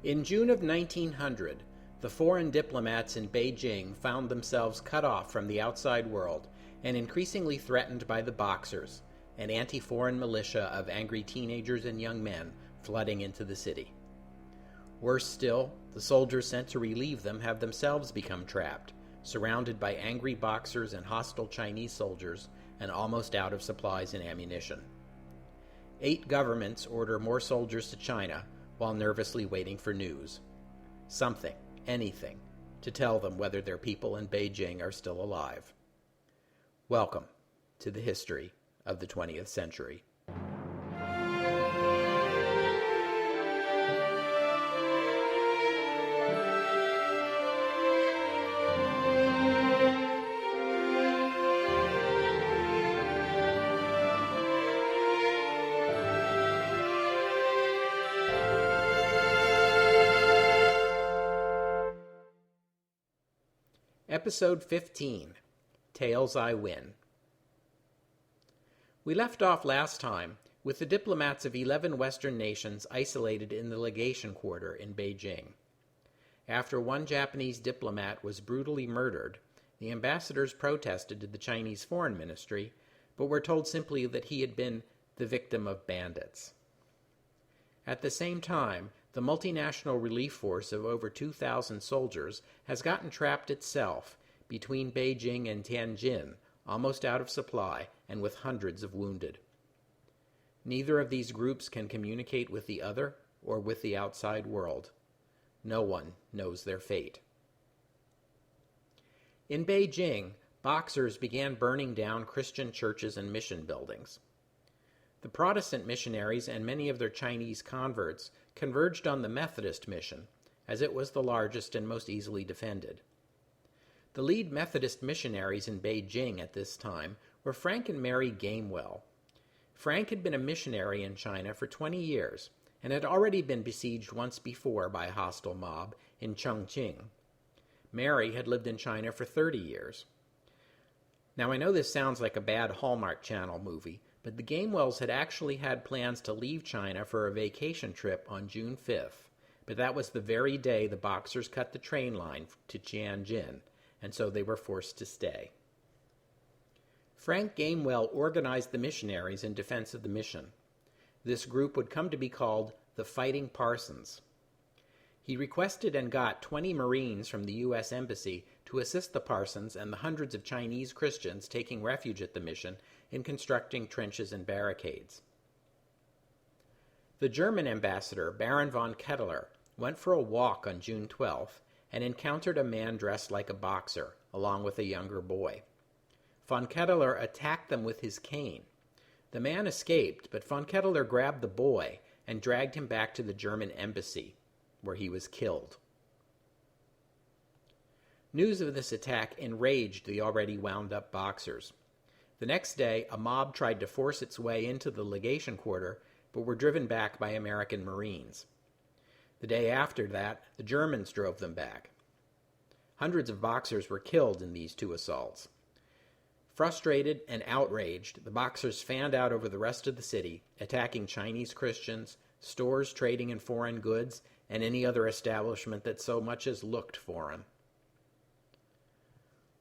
In June of 1900, the foreign diplomats in Beijing found themselves cut off from the outside world and increasingly threatened by the Boxers, an anti-foreign militia of angry teenagers and young men flooding into the city. Worse still, the soldiers sent to relieve them have themselves become trapped, surrounded by angry Boxers and hostile Chinese soldiers, and almost out of supplies and ammunition. 8 governments order more soldiers to China while nervously waiting for news. Something, anything, to tell them whether their people in Beijing are still alive. Welcome to the history of the 20th century. Episode 15, Taels I Win. We left off last time with the diplomats of 11 Western nations isolated in the legation quarter in Beijing. After one Japanese diplomat was brutally murdered, the ambassadors protested to the Chinese Foreign Ministry, but were told simply that he had been the victim of bandits. At the same time, the multinational relief force of over 2,000 soldiers has gotten trapped itself between Beijing and Tianjin, almost out of supply and with hundreds of wounded. Neither of these groups can communicate with the other or with the outside world. No one knows their fate. In Beijing, Boxers began burning down Christian churches and mission buildings. The Protestant missionaries and many of their Chinese converts converged on the Methodist mission, as it was the largest and most easily defended. The lead Methodist missionaries in Beijing at this time were Frank and Mary Gamewell. Frank had been a missionary in China for 20 years and had already been besieged once before by a hostile mob in Chongqing. Mary had lived in China for 30 years. Now, I know this sounds like a bad Hallmark Channel movie, but the Gamewells had actually had plans to leave China for a vacation trip on June 5th, but that was the very day the Boxers cut the train line to Tianjin, and so they were forced to stay. Frank Gamewell organized the missionaries in defense of the mission. This group would come to be called the Fighting Parsons. He requested and got 20 Marines from the U.S. Embassy to assist the Parsons and the hundreds of Chinese Christians taking refuge at the mission in constructing trenches and barricades. The German ambassador, Baron von Ketteler, went for a walk on June 12th and encountered a man dressed like a Boxer, along with a younger boy. Von Ketteler attacked them with his cane. The man escaped, but von Ketteler grabbed the boy and dragged him back to the German embassy, where he was killed. News of this attack enraged the already wound-up Boxers. The next day, a mob tried to force its way into the legation quarter, but were driven back by American Marines. The day after that, the Germans drove them back. Hundreds of Boxers were killed in these 2 assaults. Frustrated and outraged, the Boxers fanned out over the rest of the city, attacking Chinese Christians, stores trading in foreign goods, and any other establishment that so much as looked foreign.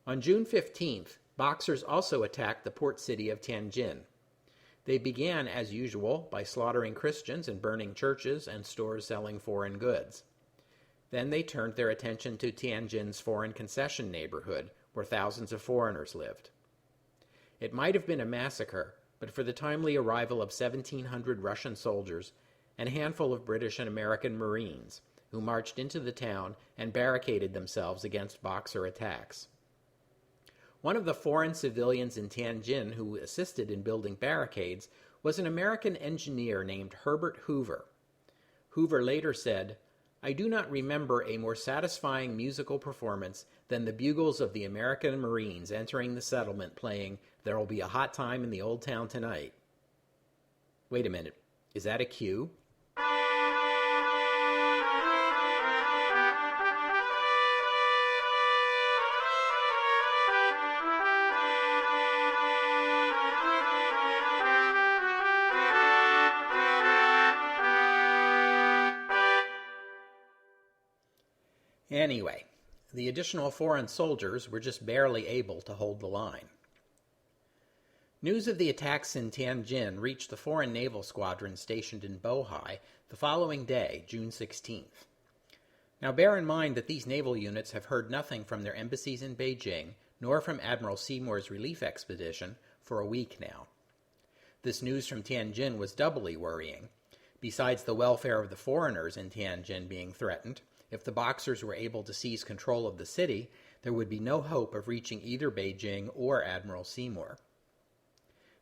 On June 15th, Boxers also attacked the port city of Tianjin. They began, as usual, by slaughtering Christians and burning churches and stores selling foreign goods. Then they turned their attention to Tianjin's foreign concession neighborhood, where thousands of foreigners lived. It might have been a massacre, but for the timely arrival of 1,700 Russian soldiers and a handful of British and American Marines, who marched into the town and barricaded themselves against Boxer attacks. One of the foreign civilians in Tianjin who assisted in building barricades was an American engineer named Herbert Hoover. Hoover later said, "I do not remember a more satisfying musical performance than the bugles of the American Marines entering the settlement playing 'There'll Be a Hot Time in the Old Town Tonight.'" Wait a minute, is that a cue? Anyway, the additional foreign soldiers were just barely able to hold the line. News of the attacks in Tianjin reached the foreign naval squadron stationed in Bohai the following day, June 16th. Now bear in mind that these naval units have heard nothing from their embassies in Beijing, nor from Admiral Seymour's relief expedition, for a week now. This news from Tianjin was doubly worrying. Besides the welfare of the foreigners in Tianjin being threatened, if the Boxers were able to seize control of the city, there would be no hope of reaching either Beijing or Admiral Seymour.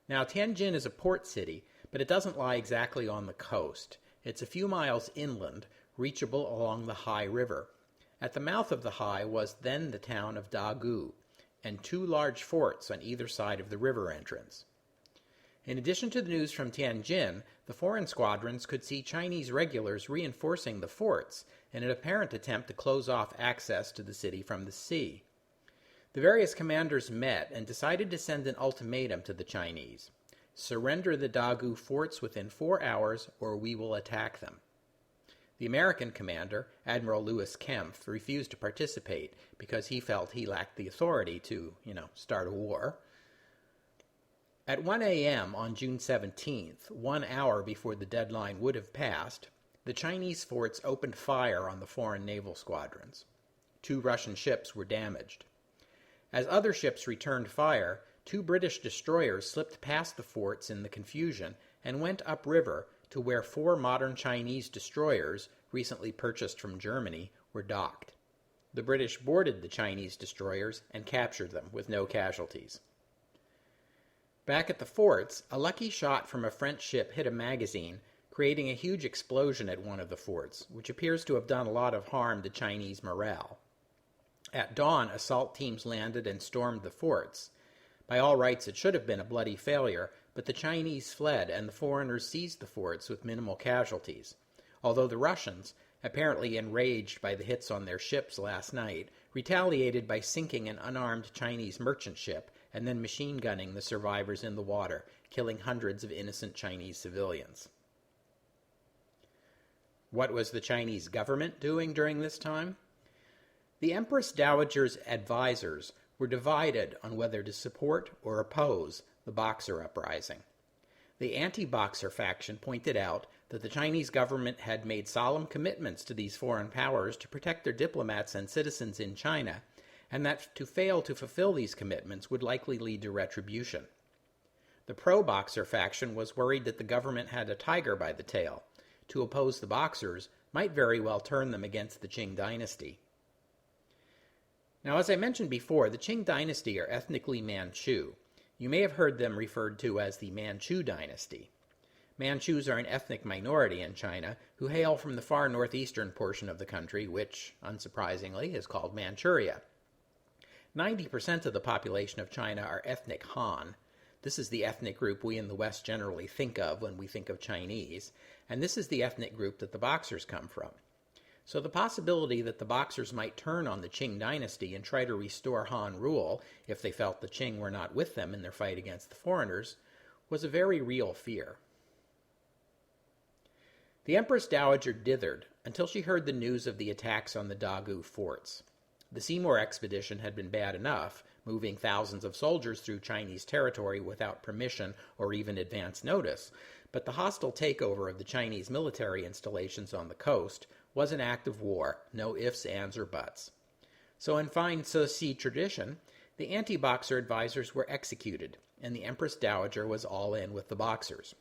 Now, Tianjin is a port city, but it doesn't lie exactly on the coast. It's a few miles inland, reachable along the Hai River. At the mouth of the Hai was then the town of Dagu, and two large forts on either side of the river entrance. In addition to the news from Tianjin, the foreign squadrons could see Chinese regulars reinforcing the forts in an apparent attempt to close off access to the city from the sea. The various commanders met and decided to send an ultimatum to the Chinese. Surrender the Dagu forts within 4 hours or we will attack them. The American commander, Admiral Lewis Kempf, refused to participate because he felt he lacked the authority to, start a war. At 1 a.m. on June 17th, 1 hour before the deadline would have passed, the Chinese forts opened fire on the foreign naval squadrons. 2 Russian ships were damaged. As other ships returned fire, 2 British destroyers slipped past the forts in the confusion and went upriver to where 4 modern Chinese destroyers, recently purchased from Germany, were docked. The British boarded the Chinese destroyers and captured them with no casualties. Back at the forts, a lucky shot from a French ship hit a magazine, creating a huge explosion at one of the forts, which appears to have done a lot of harm to Chinese morale. At dawn, assault teams landed and stormed the forts. By all rights, it should have been a bloody failure, but the Chinese fled and the foreigners seized the forts with minimal casualties. Although the Russians, apparently enraged by the hits on their ships last night, retaliated by sinking an unarmed Chinese merchant ship and then machine gunning the survivors in the water, killing hundreds of innocent Chinese civilians. What was the Chinese government doing during this time? The Empress Dowager's advisors were divided on whether to support or oppose the Boxer uprising. The anti-Boxer faction pointed out that the Chinese government had made solemn commitments to these foreign powers to protect their diplomats and citizens in China, and that to fail to fulfill these commitments would likely lead to retribution. The pro-Boxer faction was worried that the government had a tiger by the tail. To oppose the Boxers might very well turn them against the Qing dynasty. Now, as I mentioned before, the Qing dynasty are ethnically Manchu. You may have heard them referred to as the Manchu dynasty. Manchus are an ethnic minority in China who hail from the far northeastern portion of the country, which, unsurprisingly, is called Manchuria. 90% of the population of China are ethnic Han. This is the ethnic group we in the West generally think of when we think of Chinese, and this is the ethnic group that the Boxers come from. So the possibility that the Boxers might turn on the Qing dynasty and try to restore Han rule if they felt the Qing were not with them in their fight against the foreigners was a very real fear. The Empress Dowager dithered until she heard the news of the attacks on the Dagu forts. The Seymour expedition had been bad enough, moving thousands of soldiers through Chinese territory without permission or even advance notice, but the hostile takeover of the Chinese military installations on the coast was an act of war, no ifs, ands, or buts. So in fine Ceci tradition, the anti-Boxer advisors were executed, and the Empress Dowager was all in with the Boxers.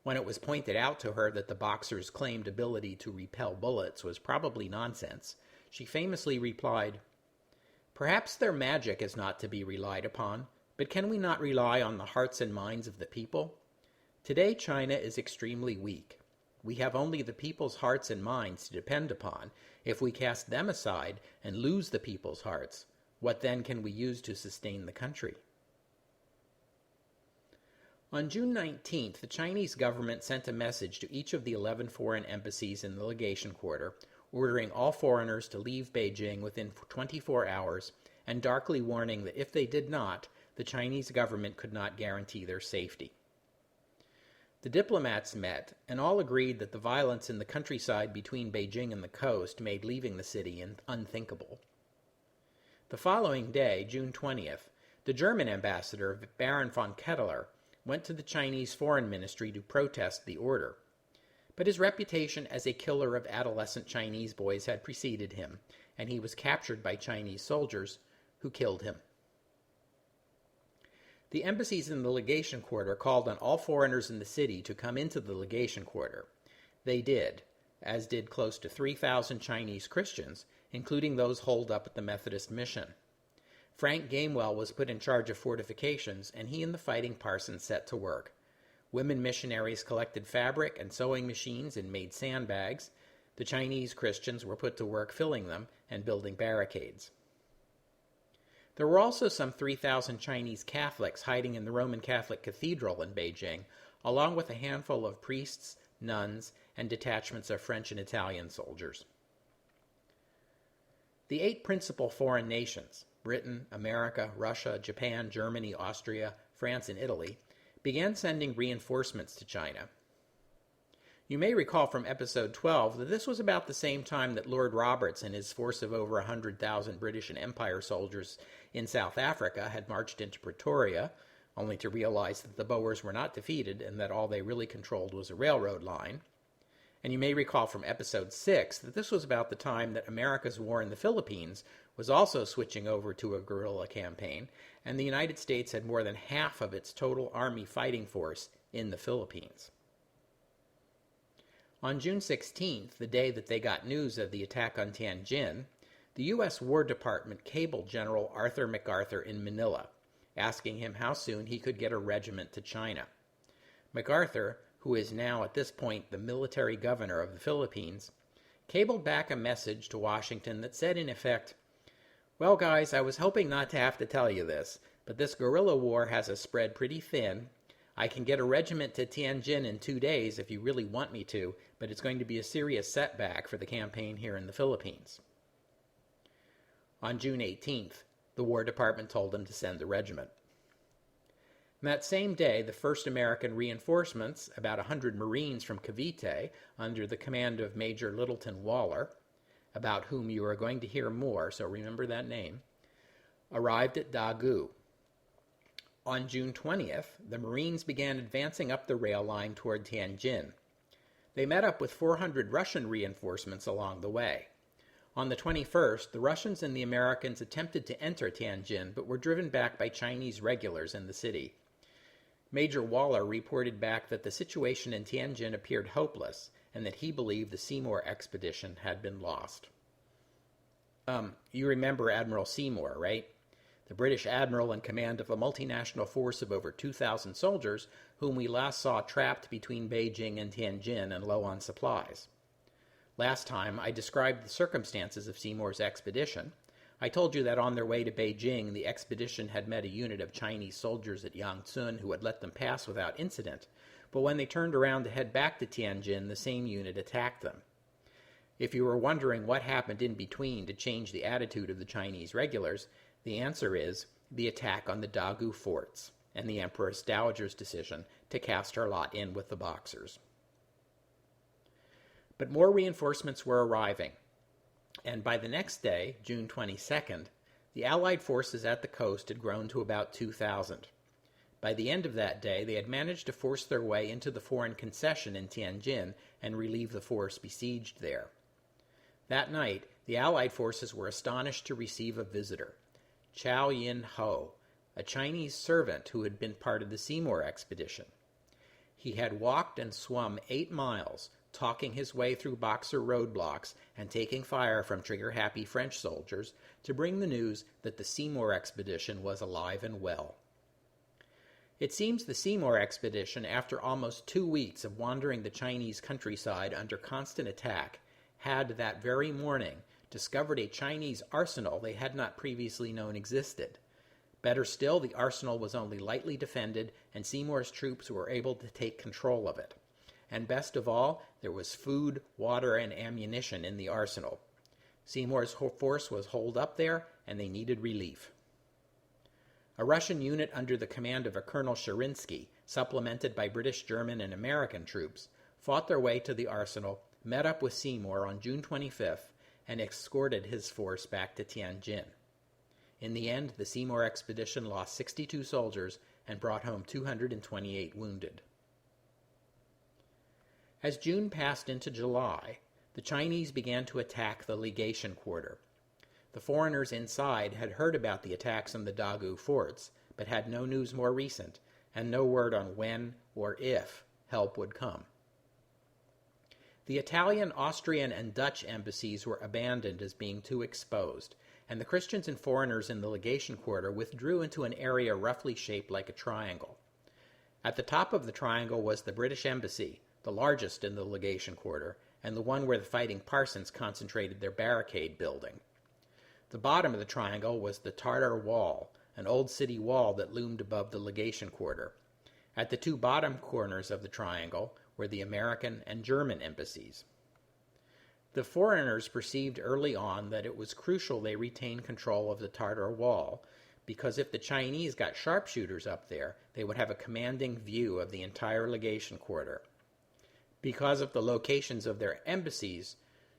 When it was pointed out to her that the Boxers' claimed ability to repel bullets was probably nonsense, she famously replied, "Perhaps their magic is not to be relied upon, but can we not rely on the hearts and minds of the people? Today China is extremely weak. We have only the people's hearts and minds to depend upon. If we cast them aside and lose the people's hearts, what then can we use to sustain the country?" On June 19th, the Chinese government sent a message to each of the 11 foreign embassies in the legation quarter, ordering all foreigners to leave Beijing within 24 hours and darkly warning that if they did not, the Chinese government could not guarantee their safety. The diplomats met and all agreed that the violence in the countryside between Beijing and the coast made leaving the city unthinkable. The following day, June 20th, the German ambassador, Baron von Ketteler, went to the Chinese Foreign Ministry to protest the order. But his reputation as a killer of adolescent Chinese boys had preceded him, and he was captured by Chinese soldiers who killed him. The embassies in the legation quarter called on all foreigners in the city to come into the legation quarter. They did, as did close to 3,000 Chinese Christians, including those holed up at the Methodist Mission. Frank Gamewell was put in charge of fortifications, and he and the fighting parsons set to work. Women missionaries collected fabric and sewing machines and made sandbags. The Chinese Christians were put to work filling them and building barricades. There were also some 3,000 Chinese Catholics hiding in the Roman Catholic Cathedral in Beijing, along with a handful of priests, nuns, and detachments of French and Italian soldiers. The 8 principal foreign nations, Britain, America, Russia, Japan, Germany, Austria, France, and Italy, began sending reinforcements to China. You may recall from episode 12 that this was about the same time that Lord Roberts and his force of over 100,000 British and Empire soldiers in South Africa had marched into Pretoria, only to realize that the Boers were not defeated and that all they really controlled was a railroad line. And you may recall from episode 6 that this was about the time that America's war in the Philippines was also switching over to a guerrilla campaign, and the United States had more than half of its total army fighting force in the Philippines. On June 16th, the day that they got news of the attack on Tianjin, the U.S. War Department cabled General Arthur MacArthur in Manila, asking him how soon he could get a regiment to China. MacArthur, who is now at this point the military governor of the Philippines, cabled back a message to Washington that said in effect, "Well, guys, I was hoping not to have to tell you this, but this guerrilla war has us spread pretty thin. I can get a regiment to Tianjin in 2 days if you really want me to, but it's going to be a serious setback for the campaign here in the Philippines." On June 18th, the War Department told him to send the regiment. And that same day, the first American reinforcements, about 100 Marines from Cavite, under the command of Major Littleton Waller, about whom you are going to hear more, so remember that name, arrived at Dagu. On June 20th, the Marines began advancing up the rail line toward Tianjin. They met up with 400 Russian reinforcements along the way. On the 21st, the Russians and the Americans attempted to enter Tianjin, but were driven back by Chinese regulars in the city. Major Waller reported back that the situation in Tianjin appeared hopeless, and that he believed the Seymour expedition had been lost. You remember Admiral Seymour, right? The British admiral in command of a multinational force of over 2,000 soldiers, whom we last saw trapped between Beijing and Tianjin and low on supplies. Last time, I described the circumstances of Seymour's expedition. I told you that on their way to Beijing, the expedition had met a unit of Chinese soldiers at Yangtze who had let them pass without incident, but when they turned around to head back to Tianjin, the same unit attacked them. If you were wondering what happened in between to change the attitude of the Chinese regulars, the answer is the attack on the Dagu forts and the Empress Dowager's decision to cast her lot in with the Boxers. But more reinforcements were arriving, and by the next day, June 22nd, the Allied forces at the coast had grown to about 2,000. By the end of that day, they had managed to force their way into the foreign concession in Tianjin and relieve the force besieged there. That night, the Allied forces were astonished to receive a visitor, Chow Yin Ho, a Chinese servant who had been part of the Seymour expedition. He had walked and swum 8 miles, talking his way through Boxer roadblocks and taking fire from trigger-happy French soldiers to bring the news that the Seymour expedition was alive and well. It seems the Seymour expedition, after almost 2 weeks of wandering the Chinese countryside under constant attack, had that very morning discovered a Chinese arsenal they had not previously known existed. Better still, the arsenal was only lightly defended, and Seymour's troops were able to take control of it. And best of all, there was food, water, and ammunition in the arsenal. Seymour's force was holed up there, and they needed relief. A Russian unit under the command of a Colonel Sherinsky supplemented by British, German, and American troops, fought their way to the arsenal, met up with Seymour on June 25th, and escorted his force back to Tianjin. In the end, the Seymour expedition lost 62 soldiers and brought home 228 wounded. As June passed into July, the Chinese began to attack the legation quarter. The foreigners inside had heard about the attacks on the Dagu forts, but had no news more recent, and no word on when or if help would come. The Italian, Austrian, and Dutch embassies were abandoned as being too exposed, and the Christians and foreigners in the legation quarter withdrew into an area roughly shaped like a triangle. At the top of the triangle was the British embassy, the largest in the legation quarter, and the one where the fighting Parsons concentrated their barricade building. The bottom of the triangle was the Tartar Wall, an old city wall that loomed above the legation quarter. At the two bottom corners of the triangle were the American and German embassies. The foreigners perceived early on that it was crucial they retain control of the Tartar Wall, because if the Chinese got sharpshooters up there, they would have a commanding view of the entire legation quarter. Because of the locations of their embassies,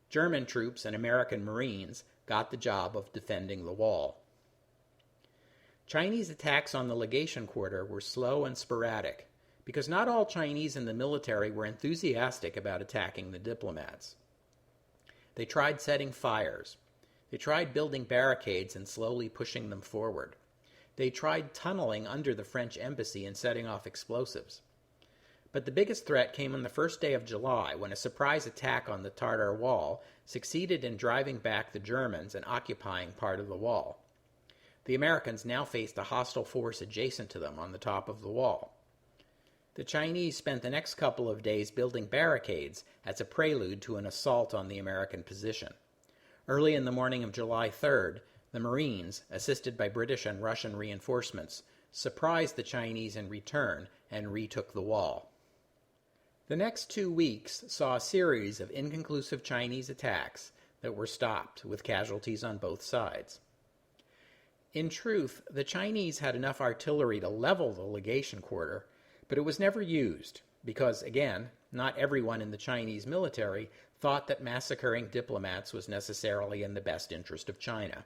German troops and American Marines got the job of defending the wall. Chinese attacks on the legation quarter were slow and sporadic, because not all Chinese in the military were enthusiastic about attacking the diplomats. They tried setting fires. They tried building barricades and slowly pushing them forward. They tried tunneling under the French embassy and setting off explosives. But the biggest threat came on the first day of July, when a surprise attack on the Tartar Wall succeeded in driving back the Germans and occupying part of the wall. The Americans now faced a hostile force adjacent to them on the top of the wall. The Chinese spent the next couple of days building barricades as a prelude to an assault on the American position. Early in the morning of July 3rd, the Marines, assisted by British and Russian reinforcements, surprised the Chinese in return and retook the wall. The next 2 weeks saw a series of inconclusive Chinese attacks that were stopped, with casualties on both sides. In truth, the Chinese had enough artillery to level the legation quarter, but it was never used because, again, not everyone in the Chinese military thought that massacring diplomats was necessarily in the best interest of China.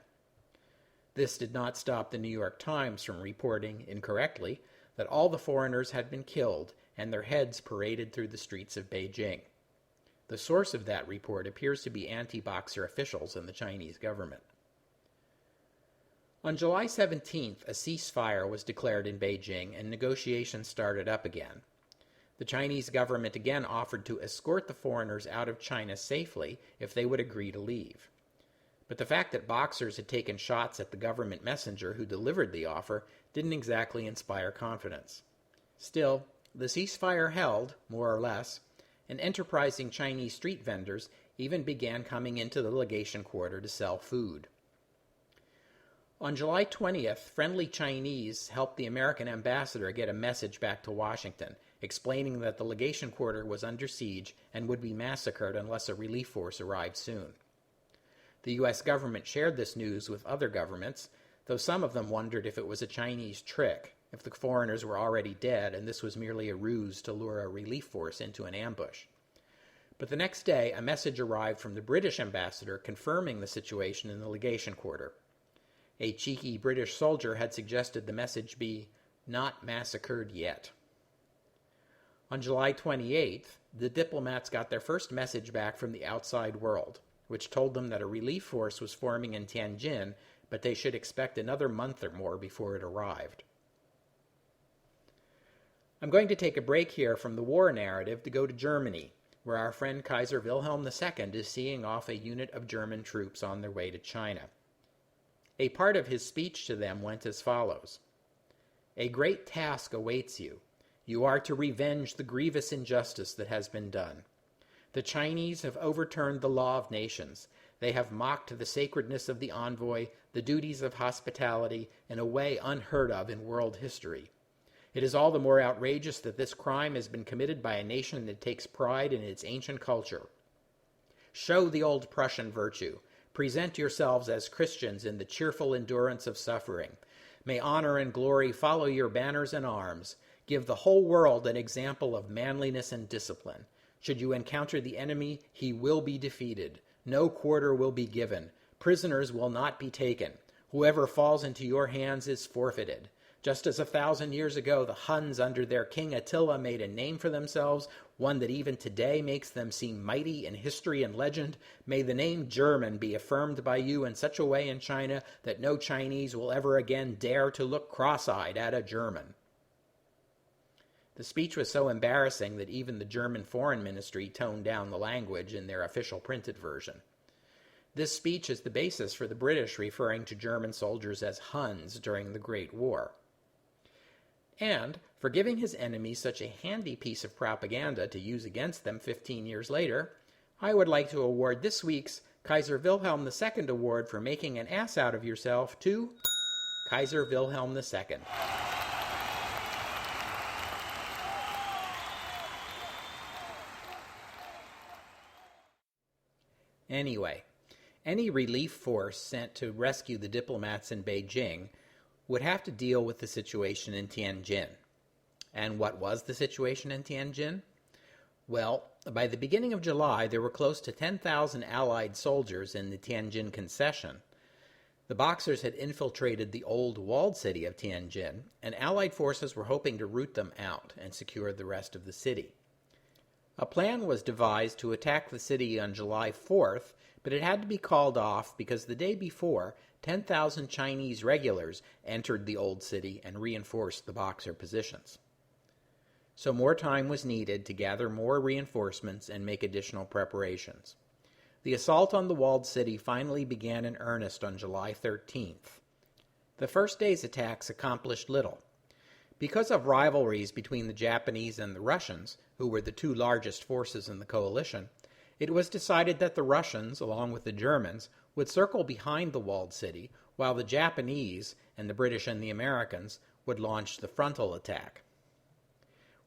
This did not stop the New York Times from reporting, incorrectly, that all the foreigners had been killed and their heads paraded through the streets of Beijing. The source of that report appears to be anti-Boxer officials in the Chinese government. On July 17th, a ceasefire was declared in Beijing and negotiations started up again. The Chinese government again offered to escort the foreigners out of China safely if they would agree to leave. But the fact that Boxers had taken shots at the government messenger who delivered the offer didn't exactly inspire confidence. Still, the ceasefire held, more or less, and enterprising Chinese street vendors even began coming into the legation quarter to sell food. On July 20th, friendly Chinese helped the American ambassador get a message back to Washington, explaining that the legation quarter was under siege and would be massacred unless a relief force arrived soon. The U.S. government shared this news with other governments, though some of them wondered if it was a Chinese trick, if the foreigners were already dead and this was merely a ruse to lure a relief force into an ambush. But the next day, a message arrived from the British ambassador confirming the situation in the legation quarter. A cheeky British soldier had suggested the message be, "Not massacred yet." On July 28th, the diplomats got their first message back from the outside world, which told them that a relief force was forming in Tianjin, but they should expect another month or more before it arrived. I'm going to take a break here from the war narrative to go to Germany, where our friend Kaiser Wilhelm II is seeing off a unit of German troops on their way to China. A part of his speech to them went as follows: "A great task awaits you. You are to revenge the grievous injustice that has been done. The Chinese have overturned the law of nations. They have mocked the sacredness of the envoy, the duties of hospitality, in a way unheard of in world history. It is all the more outrageous that this crime has been committed by a nation that takes pride in its ancient culture. Show the old Prussian virtue. Present yourselves as Christians in the cheerful endurance of suffering. May honor and glory follow your banners and arms. Give the whole world an example of manliness and discipline. Should you encounter the enemy, he will be defeated. No quarter will be given. Prisoners will not be taken. Whoever falls into your hands is forfeited. Just as 1,000 years ago the Huns under their king Attila made a name for themselves, one that even today makes them seem mighty in history and legend, may the name German be affirmed by you in such a way in China that no Chinese will ever again dare to look cross-eyed at a German. The speech was so embarrassing that even the German Foreign Ministry toned down the language in their official printed version. This speech is the basis for the British referring to German soldiers as Huns during the Great War. And for giving his enemies such a handy piece of propaganda to use against them 15 years later, I would like to award this week's Kaiser Wilhelm II Award for making an ass out of yourself to Kaiser Wilhelm II. Anyway, any relief force sent to rescue the diplomats in Beijing would have to deal with the situation in Tianjin. And what was the situation in Tianjin? Well, by the beginning of July, there were close to 10,000 Allied soldiers in the Tianjin concession. The Boxers had infiltrated the old walled city of Tianjin, and Allied forces were hoping to root them out and secure the rest of the city. A plan was devised to attack the city on July 4th, but it had to be called off because the day before, 10,000 Chinese regulars entered the old city and reinforced the Boxer positions. So more time was needed to gather more reinforcements and make additional preparations. The assault on the walled city finally began in earnest on July 13th. The first day's attacks accomplished little. Because of rivalries between the Japanese and the Russians, who were the two largest forces in the coalition, it was decided that the Russians, along with the Germans, would circle behind the walled city, while the Japanese, and the British and the Americans, would launch the frontal attack.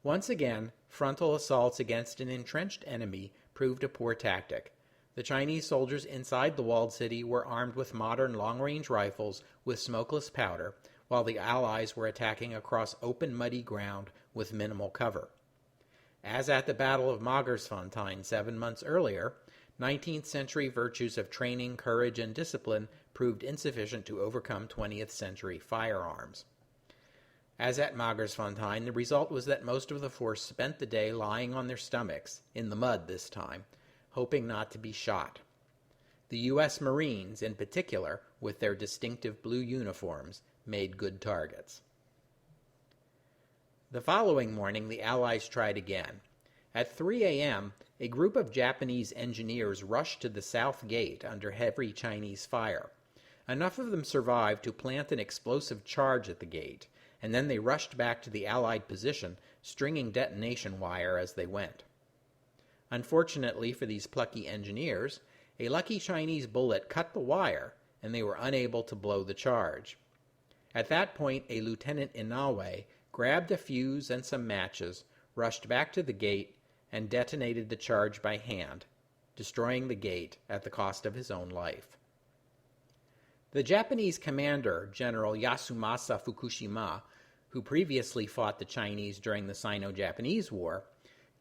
Once again, frontal assaults against an entrenched enemy proved a poor tactic. The Chinese soldiers inside the walled city were armed with modern long-range rifles with smokeless powder, while the Allies were attacking across open muddy ground with minimal cover. As at the Battle of Magersfontein 7 months earlier, 19th century virtues of training, courage, and discipline proved insufficient to overcome 20th century firearms. As at Magersfontein, the result was that most of the force spent the day lying on their stomachs, in the mud this time, hoping not to be shot. The U.S. Marines, in particular, with their distinctive blue uniforms, made good targets. The following morning, the Allies tried again. At 3 a.m., a group of Japanese engineers rushed to the south gate under heavy Chinese fire. Enough of them survived to plant an explosive charge at the gate, and then they rushed back to the Allied position, stringing detonation wire as they went. Unfortunately for these plucky engineers, a lucky Chinese bullet cut the wire, and they were unable to blow the charge. At that point, a Lieutenant Inoue grabbed a fuse and some matches, rushed back to the gate, and detonated the charge by hand, destroying the gate at the cost of his own life. The Japanese commander, General Yasumasa Fukushima, who previously fought the Chinese during the Sino-Japanese War,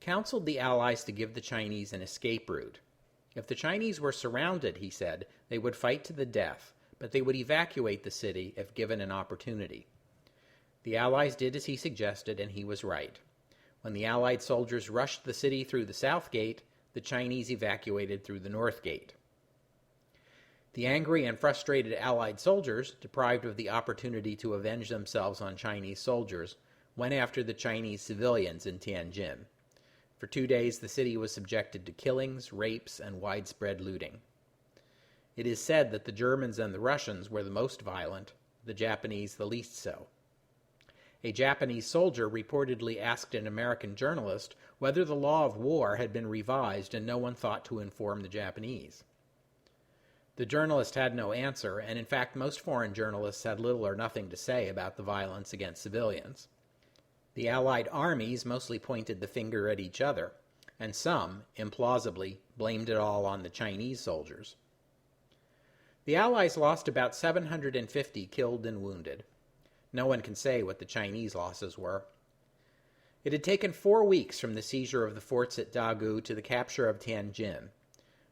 counseled the Allies to give the Chinese an escape route. If the Chinese were surrounded, he said, they would fight to the death, but they would evacuate the city if given an opportunity. The Allies did as he suggested, and he was right. When the Allied soldiers rushed the city through the south gate, the Chinese evacuated through the north gate. The angry and frustrated Allied soldiers, deprived of the opportunity to avenge themselves on Chinese soldiers, went after the Chinese civilians in Tianjin. For 2 days, the city was subjected to killings, rapes, and widespread looting. It is said that the Germans and the Russians were the most violent, the Japanese the least so. A Japanese soldier reportedly asked an American journalist whether the law of war had been revised, and no one thought to inform the Japanese. The journalist had no answer, and in fact most foreign journalists had little or nothing to say about the violence against civilians. The Allied armies mostly pointed the finger at each other, and some, implausibly, blamed it all on the Chinese soldiers. The Allies lost about 750 killed and wounded. No one can say what the Chinese losses were. It had taken 4 weeks from the seizure of the forts at Dagu to the capture of Tianjin.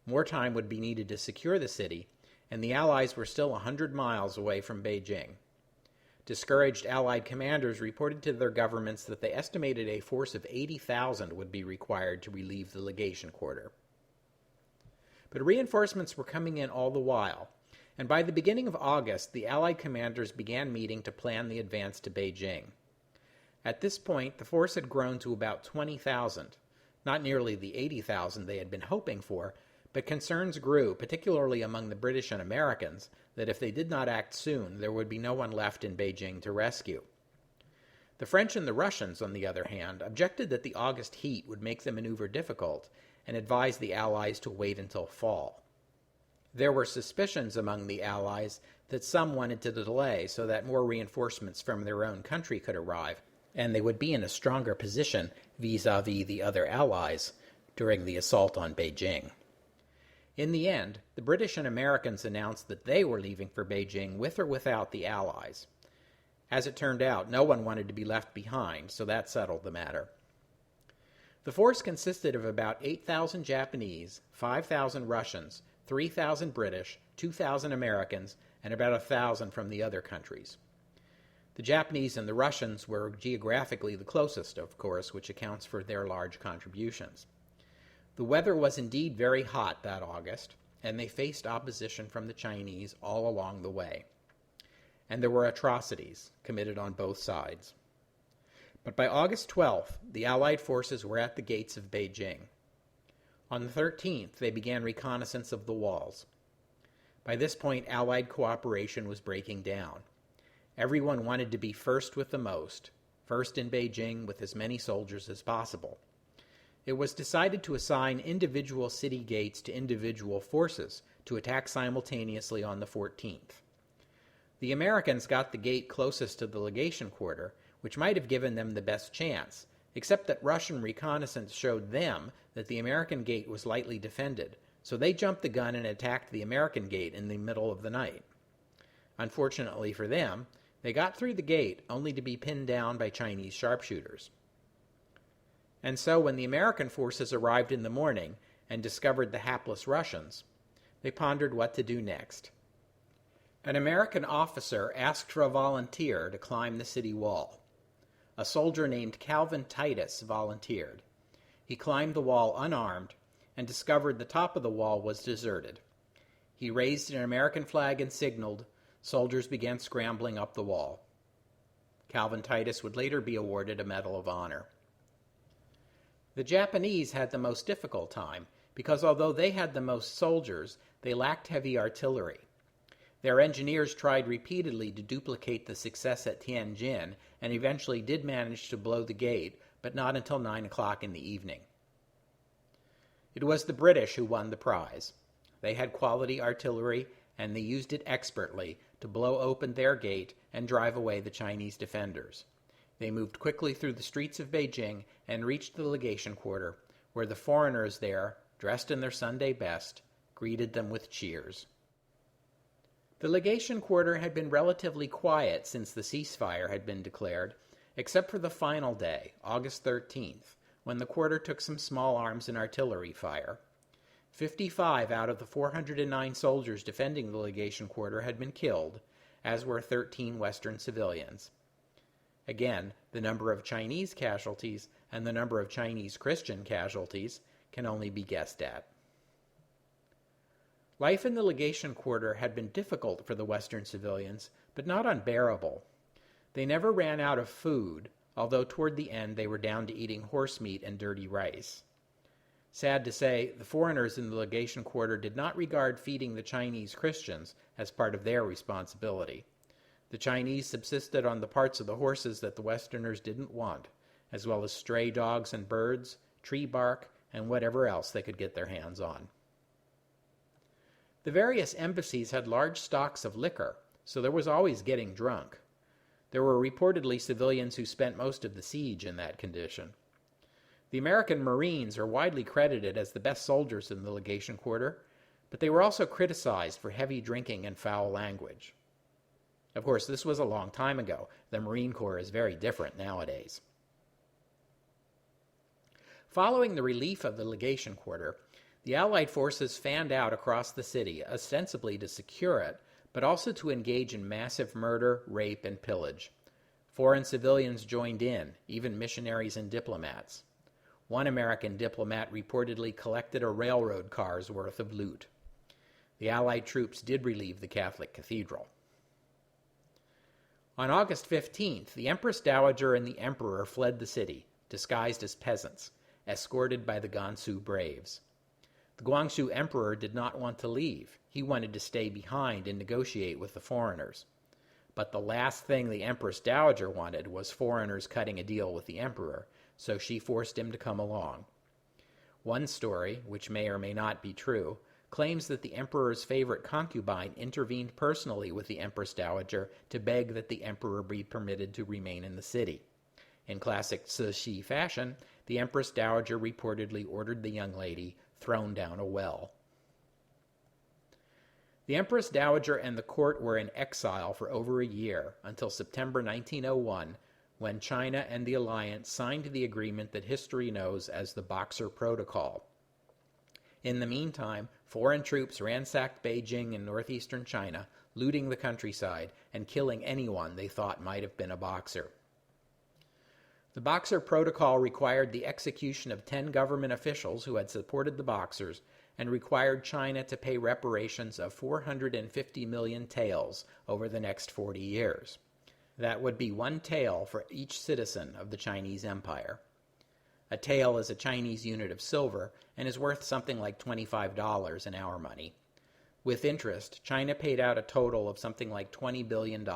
More time would be needed to secure the city, and the Allies were still 100 miles away from Beijing. Discouraged Allied commanders reported to their governments that they estimated a force of 80,000 would be required to relieve the legation quarter. But reinforcements were coming in all the while, and by the beginning of August, the Allied commanders began meeting to plan the advance to Beijing. At this point, the force had grown to about 20,000, not nearly the 80,000 they had been hoping for, but concerns grew, particularly among the British and Americans, that if they did not act soon, there would be no one left in Beijing to rescue. The French and the Russians, on the other hand, objected that the August heat would make the maneuver difficult, and advised the Allies to wait until fall. There were suspicions among the Allies that some wanted to delay so that more reinforcements from their own country could arrive, and they would be in a stronger position vis-à-vis the other Allies during the assault on Beijing. In the end, the British and Americans announced that they were leaving for Beijing with or without the Allies. As it turned out, no one wanted to be left behind, so that settled the matter. The force consisted of about 8,000 Japanese, 5,000 Russians, 3,000 British, 2,000 Americans, and about 1,000 from the other countries. The Japanese and the Russians were geographically the closest, of course, which accounts for their large contributions. The weather was indeed very hot that August, and they faced opposition from the Chinese all along the way. And there were atrocities committed on both sides. But by August 12th, the Allied forces were at the gates of Beijing. On the 13th, they began reconnaissance of the walls. By this point, Allied cooperation was breaking down. Everyone wanted to be first with the most, first in Beijing with as many soldiers as possible. It was decided to assign individual city gates to individual forces to attack simultaneously on the 14th. The Americans got the gate closest to the legation quarter, which might have given them the best chance, except that Russian reconnaissance showed them that the American gate was lightly defended, so they jumped the gun and attacked the American gate in the middle of the night. Unfortunately for them, they got through the gate only to be pinned down by Chinese sharpshooters. And so when the American forces arrived in the morning and discovered the hapless Russians, they pondered what to do next. An American officer asked for a volunteer to climb the city wall. A soldier named Calvin Titus volunteered. He climbed the wall unarmed and discovered the top of the wall was deserted. He raised an American flag and signaled. Soldiers began scrambling up the wall. Calvin Titus would later be awarded a Medal of Honor. The Japanese had the most difficult time because although they had the most soldiers, they lacked heavy artillery. Their engineers tried repeatedly to duplicate the success at Tianjin and eventually did manage to blow the gate, but not until 9 o'clock in the evening. It was the British who won the prize. They had quality artillery, and they used it expertly to blow open their gate and drive away the Chinese defenders. They moved quickly through the streets of Beijing and reached the legation quarter, where the foreigners there, dressed in their Sunday best, greeted them with cheers. The legation quarter had been relatively quiet since the ceasefire had been declared, except for the final day, August 13th, when the quarter took some small arms and artillery fire. 55 out of the 409 soldiers defending the legation quarter had been killed, as were 13 Western civilians. Again, the number of Chinese casualties and the number of Chinese Christian casualties can only be guessed at. Life in the legation quarter had been difficult for the Western civilians, but not unbearable. They never ran out of food, although toward the end they were down to eating horse meat and dirty rice. Sad to say, the foreigners in the legation quarter did not regard feeding the Chinese Christians as part of their responsibility. The Chinese subsisted on the parts of the horses that the Westerners didn't want, as well as stray dogs and birds, tree bark, and whatever else they could get their hands on. The various embassies had large stocks of liquor, so there was always getting drunk. There were reportedly civilians who spent most of the siege in that condition. The American Marines are widely credited as the best soldiers in the legation quarter, but they were also criticized for heavy drinking and foul language. Of course, this was a long time ago. The Marine Corps is very different nowadays. Following the relief of the legation quarter, the Allied forces fanned out across the city, ostensibly to secure it, but also to engage in massive murder, rape, and pillage. Foreign civilians joined in, even missionaries and diplomats. One American diplomat reportedly collected a railroad car's worth of loot. The Allied troops did relieve the Catholic cathedral. On August 15th, the Empress Dowager and the Emperor fled the city, disguised as peasants, escorted by the Gansu braves. The Guangxu Emperor did not want to leave. He wanted to stay behind and negotiate with the foreigners. But the last thing the Empress Dowager wanted was foreigners cutting a deal with the Emperor, so she forced him to come along. One story, which may or may not be true, claims that the Emperor's favorite concubine intervened personally with the Empress Dowager to beg that the Emperor be permitted to remain in the city. In classic Cixi fashion, the Empress Dowager reportedly ordered the young lady thrown down a well. The Empress Dowager and the court were in exile for over a year, until September 1901, when China and the Alliance signed the agreement that history knows as the Boxer Protocol. In the meantime, foreign troops ransacked Beijing and northeastern China, looting the countryside and killing anyone they thought might have been a Boxer. The Boxer Protocol required the execution of 10 government officials who had supported the Boxers and required China to pay reparations of 450 million taels over the next 40 years. That would be 1 tael for each citizen of the Chinese Empire. A tael is a Chinese unit of silver and is worth something like $25 in our money. With interest, China paid out a total of something like $20 billion.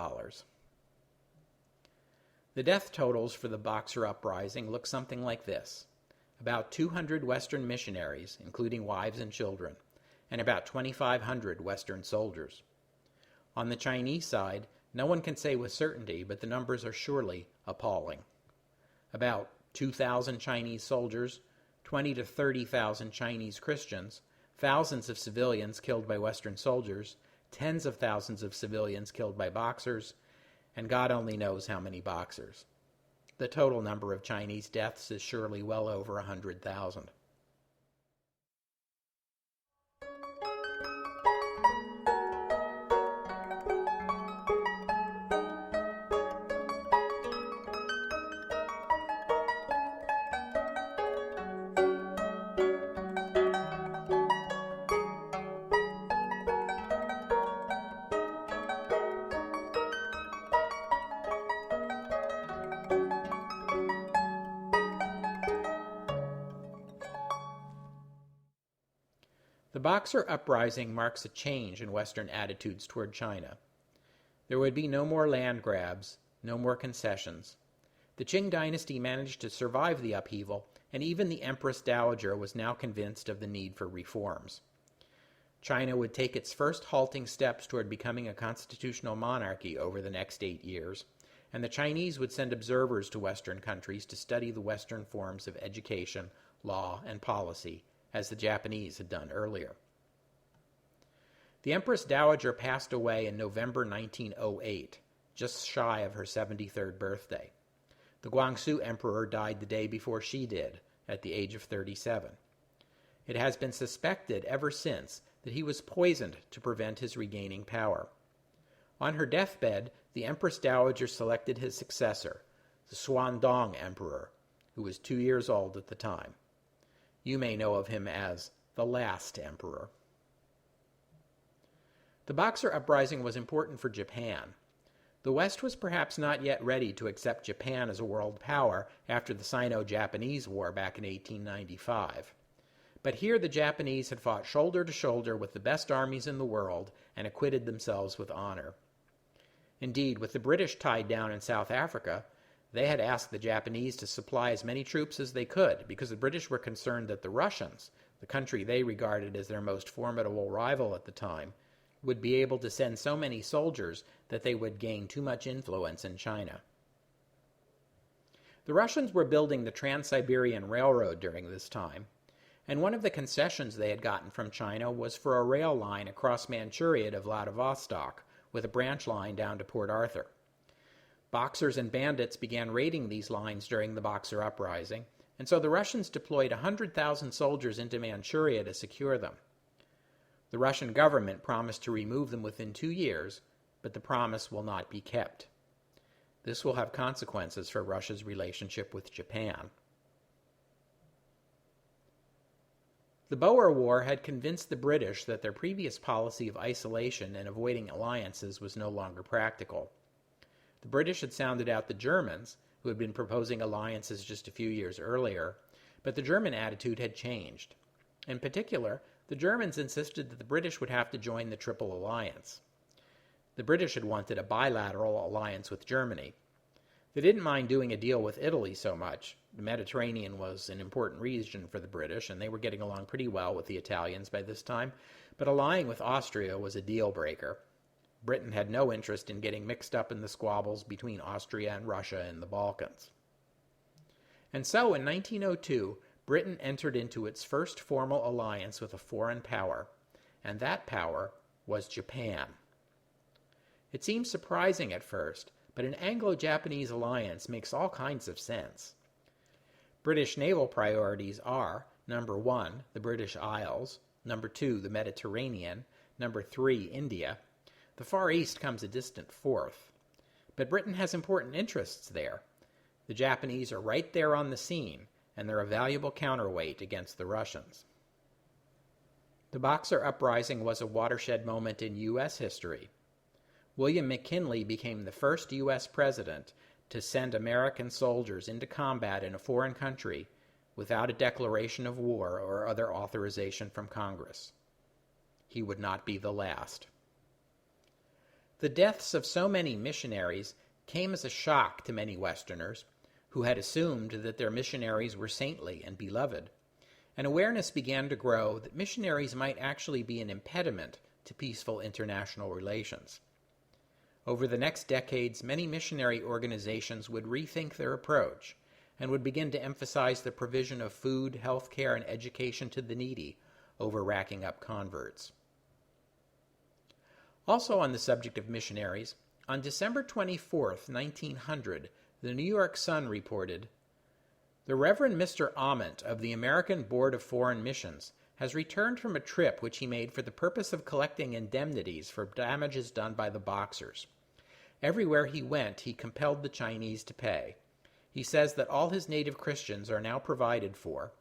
The death totals for the Boxer uprising look something like this: about 200 Western missionaries, including wives and children, and about 2,500 Western soldiers. On the Chinese side, no one can say with certainty, but the numbers are surely appalling. About 2,000 Chinese soldiers, 20 to 30,000 Chinese Christians, thousands of civilians killed by Western soldiers, tens of thousands of civilians killed by Boxers, and God only knows how many Boxers. The total number of Chinese deaths is surely well over 100,000. The Boxer uprising marks a change in Western attitudes toward China. There would be no more land grabs, no more concessions. The Qing dynasty managed to survive the upheaval, and even the Empress Dowager was now convinced of the need for reforms. China would take its first halting steps toward becoming a constitutional monarchy over the next 8 years, and the Chinese would send observers to Western countries to study the Western forms of education, law, and policy, as the Japanese had done earlier. The Empress Dowager passed away in November 1908, just shy of her 73rd birthday. The Guangxu Emperor died the day before she did, at the age of 37. It has been suspected ever since that he was poisoned to prevent his regaining power. On her deathbed, the Empress Dowager selected his successor, the Xuandong Emperor, who was 2 years old at the time. You may know of him as the last emperor. The Boxer uprising was important for Japan. The West was perhaps not yet ready to accept Japan as a world power after the Sino-Japanese War back in 1895. But here the Japanese had fought shoulder to shoulder with the best armies in the world and acquitted themselves with honor. Indeed, with the British tied down in South Africa, they had asked the Japanese to supply as many troops as they could because the British were concerned that the Russians, the country they regarded as their most formidable rival at the time, would be able to send so many soldiers that they would gain too much influence in China. The Russians were building the Trans-Siberian Railroad during this time, and one of the concessions they had gotten from China was for a rail line across Manchuria to Vladivostok, with a branch line down to Port Arthur. Boxers and bandits began raiding these lines during the Boxer uprising, and so the Russians deployed 100,000 soldiers into Manchuria to secure them. The Russian government promised to remove them within 2 years, but the promise will not be kept. This will have consequences for Russia's relationship with Japan. The Boer War had convinced the British that their previous policy of isolation and avoiding alliances was no longer practical. The British had sounded out the Germans, who had been proposing alliances just a few years earlier, but the German attitude had changed. In particular, the Germans insisted that the British would have to join the Triple Alliance. The British had wanted a bilateral alliance with Germany. They didn't mind doing a deal with Italy so much. The Mediterranean was an important region for the British, and they were getting along pretty well with the Italians by this time, but allying with Austria was a deal breaker. Britain had no interest in getting mixed up in the squabbles between Austria and Russia in the Balkans. And so, in 1902, Britain entered into its first formal alliance with a foreign power, and that power was Japan. It seems surprising at first, but an Anglo-Japanese alliance makes all kinds of sense. British naval priorities are, number 1, the British Isles, number 2, the Mediterranean, number 3, India. The Far East comes a distant fourth. But Britain has important interests there. The Japanese are right there on the scene, and they're a valuable counterweight against the Russians. The Boxer Uprising was a watershed moment in U.S. history. William McKinley became the first U.S. president to send American soldiers into combat in a foreign country without a declaration of war or other authorization from Congress. He would not be the last. The deaths of so many missionaries came as a shock to many Westerners who had assumed that their missionaries were saintly and beloved, and awareness began to grow that missionaries might actually be an impediment to peaceful international relations. Over the next decades, many missionary organizations would rethink their approach and would begin to emphasize the provision of food, health care, and education to the needy over racking up converts. Also on the subject of missionaries, on December 24, 1900, the New York Sun reported, "The Reverend Mr. Ament of the American Board of Foreign Missions has returned from a trip which he made for the purpose of collecting indemnities for damages done by the Boxers. Everywhere he went, he compelled the Chinese to pay. He says that all his native Christians are now provided for.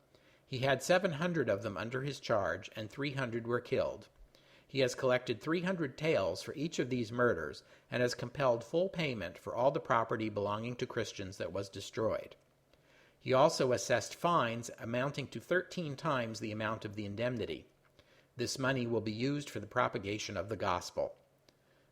He had 700 of them under his charge, and 300 were killed. He has collected 300 taels for each of these murders, and has compelled full payment for all the property belonging to Christians that was destroyed. He also assessed fines amounting to 13 times the amount of the indemnity. This money will be used for the propagation of the gospel.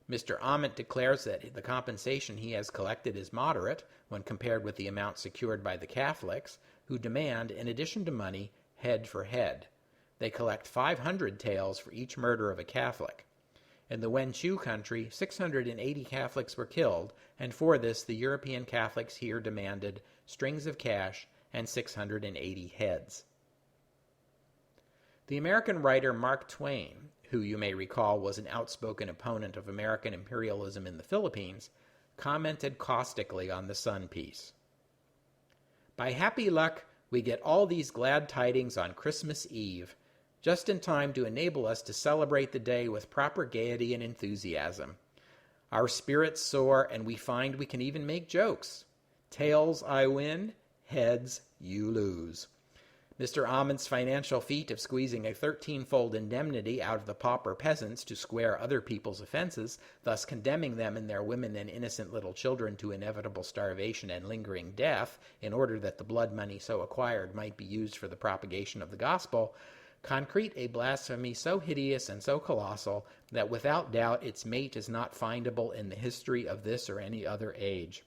Mr. Ament declares that the compensation he has collected is moderate when compared with the amount secured by the Catholics, who demand, in addition to money, head for head. They collect 500 taels for each murder of a Catholic. In the Wenchu country, 680 Catholics were killed, and for this the European Catholics here demanded strings of cash and 680 heads." The American writer Mark Twain, who you may recall was an outspoken opponent of American imperialism in the Philippines, commented caustically on the Sun piece. "By happy luck, we get all these glad tidings on Christmas Eve, just in time to enable us to celebrate the day with proper gaiety and enthusiasm. Our spirits soar, and we find we can even make jokes. Tails I win, heads you lose. Mr. Ament's financial feat of squeezing a 13-fold indemnity out of the pauper peasants to square other people's offenses, thus condemning them and their women and innocent little children to inevitable starvation and lingering death, in order that the blood money so acquired might be used for the propagation of the gospel, concrete a blasphemy so hideous and so colossal that without doubt its mate is not findable in the history of this or any other age.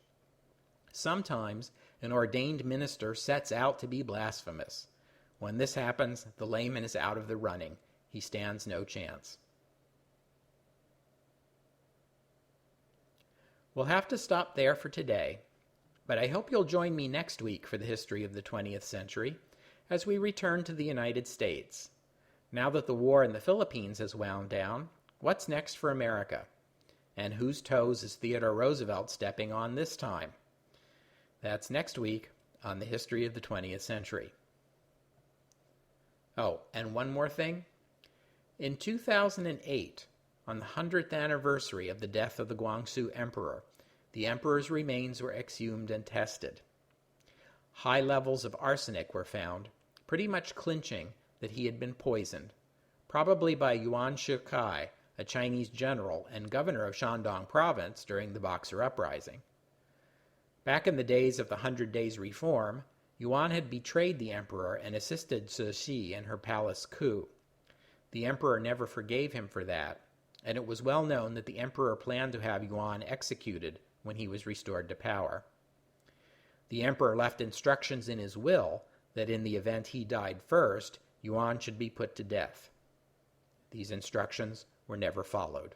Sometimes an ordained minister sets out to be blasphemous. When this happens, the layman is out of the running. He stands no chance." We'll have to stop there for today, but I hope you'll join me next week for the history of the 20th century, as we return to the United States. Now that the war in the Philippines has wound down, what's next for America? And whose toes is Theodore Roosevelt stepping on this time? That's next week on the history of the 20th century. Oh, and one more thing. In 2008, on the 100th anniversary of the death of the Guangxu Emperor, the emperor's remains were exhumed and tested. High levels of arsenic were found, pretty much clinching that he had been poisoned, probably by Yuan Shikai, a Chinese general and governor of Shandong province during the Boxer Uprising. Back in the days of the 100 Days Reform, Yuan had betrayed the emperor and assisted Cixi in her palace coup. The emperor never forgave him for that, and it was well known that the emperor planned to have Yuan executed when he was restored to power. The emperor left instructions in his will that in the event he died first, Yuan should be put to death. These instructions were never followed.